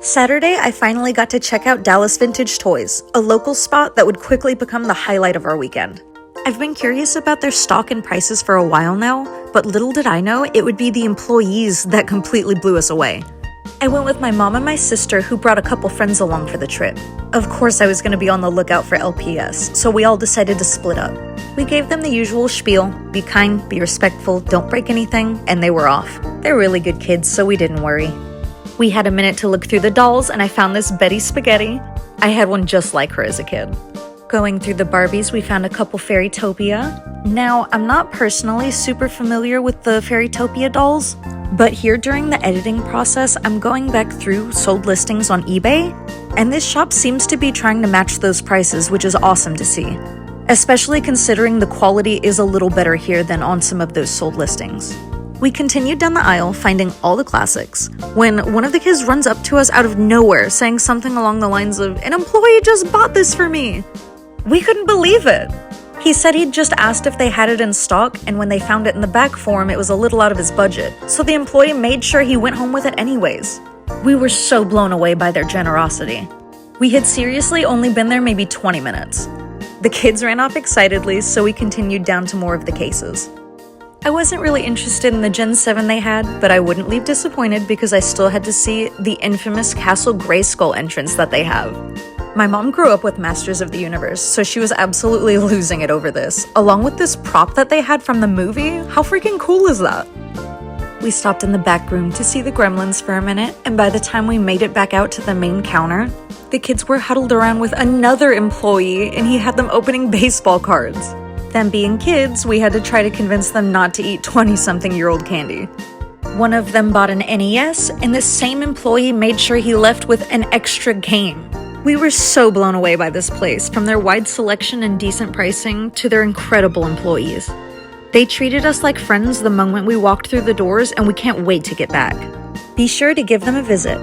Saturday, I finally got to check out Dallas Vintage Toys, a local spot that would quickly become the highlight of our weekend. I've been curious about their stock and prices for a while now, but little did I know it would be the employees that completely blew us away. I went with my mom and my sister, who brought a couple friends along for the trip. Of course, I was going to be on the lookout for LPS, so we all decided to split up. We gave them the usual spiel: be kind, be respectful, don't break anything, and they were off. They're really good kids, so we didn't worry. We had a minute to look through the dolls, and I found this Betty Spaghetti. I had one just like her as a kid. Going through the Barbies, we found a couple Fairytopia. Now, I'm not personally super familiar with the Fairytopia dolls, but here during the editing process, I'm going back through sold listings on eBay, and this shop seems to be trying to match those prices, which is awesome to see, especially considering the quality is a little better here than on some of those sold listings. We continued down the aisle, finding all the classics, when one of the kids runs up to us out of nowhere, saying something along the lines of, "An employee just bought this for me." We couldn't believe it. He said he'd just asked if they had it in stock, and when they found it in the back for him, it was a little out of his budget, so the employee made sure he went home with it anyways. We were so blown away by their generosity. We had seriously only been there maybe 20 minutes. The kids ran off excitedly, so we continued down to more of the cases. I wasn't really interested in the Gen 7 they had, but I wouldn't leave disappointed because I still had to see the infamous Castle Grayskull entrance that they have. My mom grew up with Masters of the Universe, so she was absolutely losing it over this, along with this prop that they had from the movie. How freaking cool is that? We stopped in the back room to see the Gremlins for a minute, and by the time we made it back out to the main counter, the kids were huddled around with another employee, and he had them opening baseball cards. Them being kids, we had to try to convince them not to eat 20-something-year-old candy. One of them bought an NES, and the same employee made sure he left with an extra game. We were so blown away by this place, from their wide selection and decent pricing to their incredible employees. They treated us like friends the moment we walked through the doors, and we can't wait to get back. Be sure to give them a visit.